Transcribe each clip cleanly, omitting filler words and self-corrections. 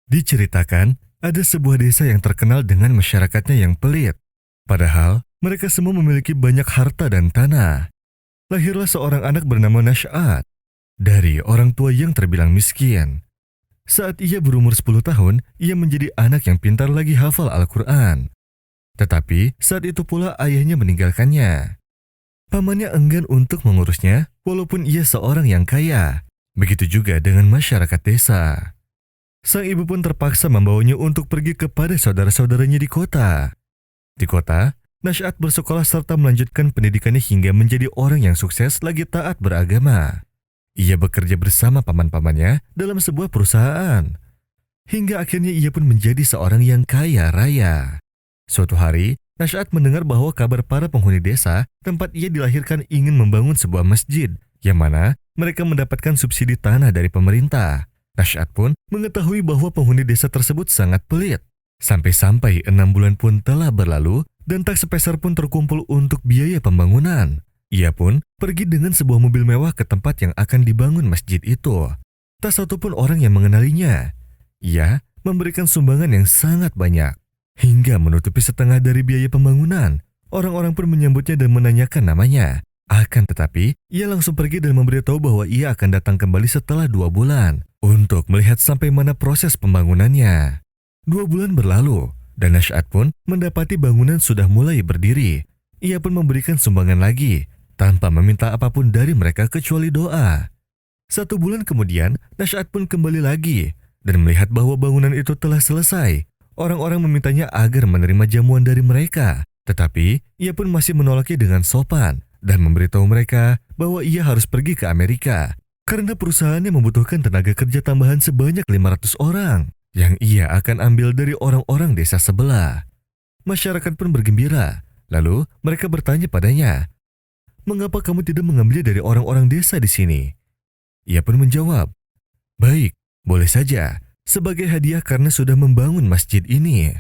Diceritakan, ada sebuah desa yang terkenal dengan masyarakatnya yang pelit. Padahal, mereka semua memiliki banyak harta dan tanah. Lahirlah seorang anak bernama Nash'at, dari orang tua yang terbilang miskin. Saat ia berumur 10 tahun, ia menjadi anak yang pintar lagi hafal Al-Quran. Tetapi, saat itu pula ayahnya meninggalkannya. Pamannya enggan untuk mengurusnya, walaupun ia seorang yang kaya. Begitu juga dengan masyarakat desa. Sang ibu pun terpaksa membawanya untuk pergi kepada saudara-saudaranya di kota. Di kota, Nash'at bersekolah serta melanjutkan pendidikannya hingga menjadi orang yang sukses lagi taat beragama. Ia bekerja bersama paman-pamannya dalam sebuah perusahaan. Hingga akhirnya ia pun menjadi seorang yang kaya raya. Suatu hari, Nash'at mendengar bahwa kabar para penghuni desa tempat ia dilahirkan ingin membangun sebuah masjid, yang mana mereka mendapatkan subsidi tanah dari pemerintah. Nash'at pun mengetahui bahwa penghuni desa tersebut sangat pelit. Sampai-sampai 6 bulan pun telah berlalu dan tak sepeser pun terkumpul untuk biaya pembangunan. Ia pun pergi dengan sebuah mobil mewah ke tempat yang akan dibangun masjid itu. Tak satu pun orang yang mengenalinya. Ia memberikan sumbangan yang sangat banyak, hingga menutupi setengah dari biaya pembangunan. Orang-orang pun menyambutnya dan menanyakan namanya. Akan tetapi, ia langsung pergi dan memberitahu bahwa ia akan datang kembali setelah 2 bulan untuk melihat sampai mana proses pembangunannya. 2 bulan berlalu, dan Nash'at pun mendapati bangunan sudah mulai berdiri. Ia pun memberikan sumbangan lagi, tanpa meminta apapun dari mereka kecuali doa. 1 bulan kemudian, Nash'at pun kembali lagi, dan melihat bahwa bangunan itu telah selesai. Orang-orang memintanya agar menerima jamuan dari mereka, tetapi ia pun masih menolaknya dengan sopan dan memberitahu mereka bahwa ia harus pergi ke Amerika karena perusahaannya membutuhkan tenaga kerja tambahan sebanyak 500 orang yang ia akan ambil dari orang-orang desa sebelah. Masyarakat pun bergembira, lalu mereka bertanya padanya, "Mengapa kamu tidak mengambilnya dari orang-orang desa di sini?" Ia pun menjawab, "Baik, boleh saja, sebagai hadiah karena sudah membangun masjid ini."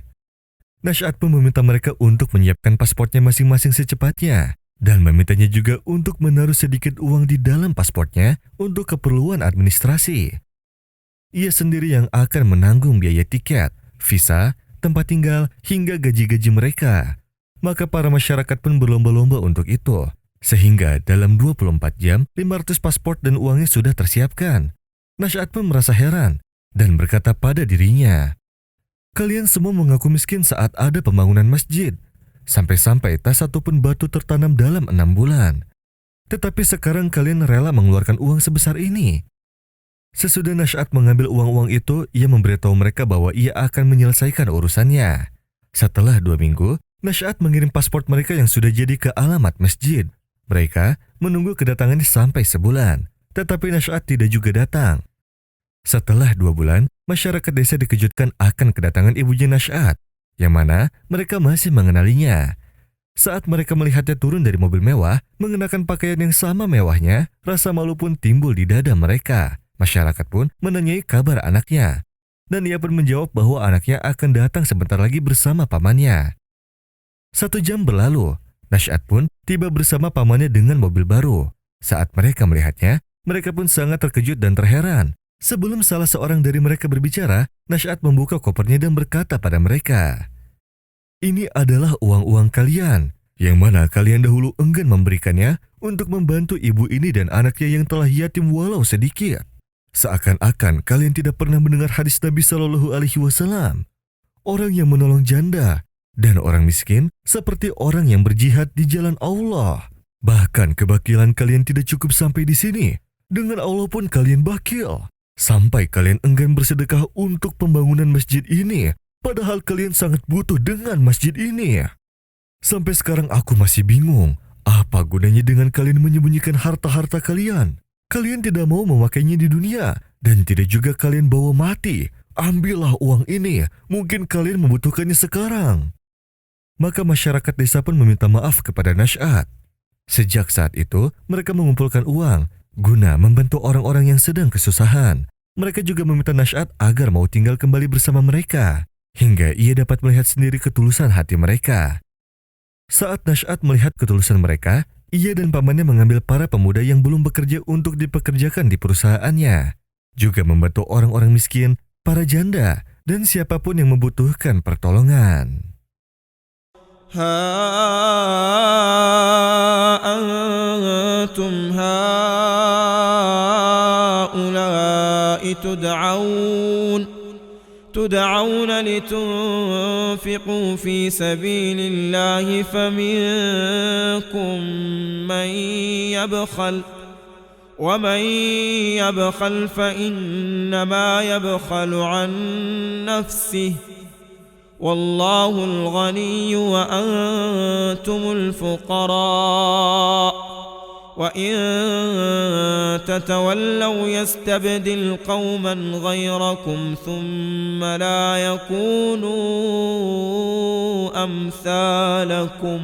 Nash'at pun meminta mereka untuk menyiapkan pasportnya masing-masing secepatnya dan memintanya juga untuk menaruh sedikit uang di dalam pasportnya untuk keperluan administrasi. Ia sendiri yang akan menanggung biaya tiket, visa, tempat tinggal, hingga gaji-gaji mereka. Maka para masyarakat pun berlomba-lomba untuk itu, sehingga dalam 24 jam 500 paspor dan uangnya sudah tersiapkan. Nash'at pun merasa heran dan berkata pada dirinya, "Kalian semua mengaku miskin saat ada pembangunan masjid. Sampai-sampai tak satu pun batu tertanam dalam 6 bulan. Tetapi sekarang kalian rela mengeluarkan uang sebesar ini." Sesudah Nash'at mengambil uang-uang itu, ia memberitahu mereka bahwa ia akan menyelesaikan urusannya. Setelah 2 minggu, Nash'at mengirim paspor mereka yang sudah jadi ke alamat masjid. Mereka menunggu kedatangannya sampai sebulan, tetapi Nash'at tidak juga datang. Setelah 2 bulan, masyarakat desa dikejutkan akan kedatangan ibunya Nash'at, yang mana mereka masih mengenalinya. Saat mereka melihatnya turun dari mobil mewah, mengenakan pakaian yang sama mewahnya, rasa malu pun timbul di dada mereka. Masyarakat pun menanyai kabar anaknya, dan ia pun menjawab bahwa anaknya akan datang sebentar lagi bersama pamannya. 1 jam berlalu, Nash'at pun tiba bersama pamannya dengan mobil baru. Saat mereka melihatnya, mereka pun sangat terkejut dan terheran. Sebelum salah seorang dari mereka berbicara, Nash'at membuka kopernya dan berkata pada mereka, "Ini adalah uang-uang kalian, yang mana kalian dahulu enggan memberikannya untuk membantu ibu ini dan anaknya yang telah yatim walau sedikit. Seakan-akan kalian tidak pernah mendengar hadis Nabi Shallallahu Alaihi Wasallam. Orang yang menolong janda dan orang miskin seperti orang yang berjihad di jalan Allah. Bahkan kebakilan kalian tidak cukup sampai di sini. Dengan Allah pun kalian bakil. Sampai kalian enggan bersedekah untuk pembangunan masjid ini, padahal kalian sangat butuh dengan masjid ini. Sampai sekarang aku masih bingung, apa gunanya dengan kalian menyembunyikan harta-harta kalian? Kalian tidak mau memakainya di dunia, dan tidak juga kalian bawa mati. Ambillah uang ini, mungkin kalian membutuhkannya sekarang." Maka masyarakat desa pun meminta maaf kepada Nash'at. Sejak saat itu, mereka mengumpulkan uang guna membantu orang-orang yang sedang kesusahan. Mereka juga meminta Nash'at agar mau tinggal kembali bersama mereka, hingga ia dapat melihat sendiri ketulusan hati mereka. Saat Nash'at melihat ketulusan mereka, ia dan pamannya mengambil para pemuda yang belum bekerja untuk dipekerjakan di perusahaannya, juga membantu orang-orang miskin, para janda, dan siapapun yang membutuhkan pertolongan. ها أنتم هؤلاء تدعون لتنفقوا في سبيل الله فمنكم من يبخل ومن يبخل فإنما يبخل عن نفسه والله الغني وأنتم الفقراء وإن تتولوا يستبدل قوما غيركم ثم لا يكونوا أمثالكم